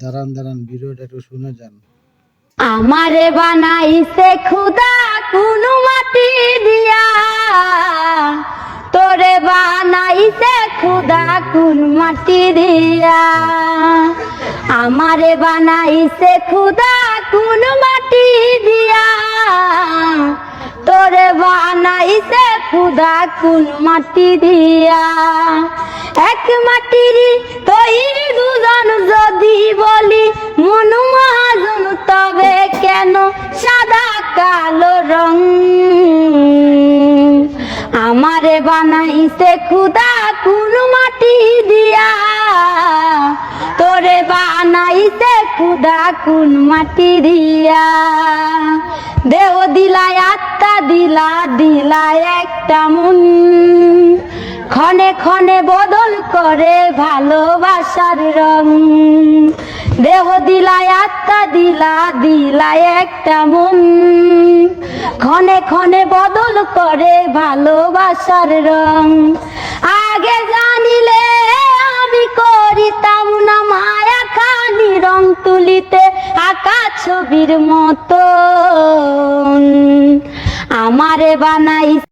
দাঁড়ান দাঁড়ান, ভিডিওটা একটু শুনে যান। আমারে বানাইছে খুদা কোন মাটি দিয়া, তোরে বানাইছে খুদা কোন মাটি দিয়া। আমারে বানাইছে খুদা কোন মাটি দিয়া, তোরে বানাইছে খুদা কোন মাটি দিয়া। এক মাটির তৈরি দুজন যদি বলি মন মহাজন, তবে কেন সাদা কালো রং? আমারে বানাইছে খুদা কোন মাটি দিয়া, তোরে বানাইছে খুদা কোন মাটি দিয়া। দেহ দিলায় আত্মা দিলা, দিলায় একটা মন, ক্ষণে ক্ষণে বদল করে ভালোবাসার রং। দেহ দিলায় আত্মা দিলা, দিলায় একটা মন, ক্ষণে ক্ষণে বদল করে ভালোবাসার রং। আগে জানিলে আমি করিতাম না মায়া খালি রং তুলিতে আঁকা ছবির মতো। আমারে বানাই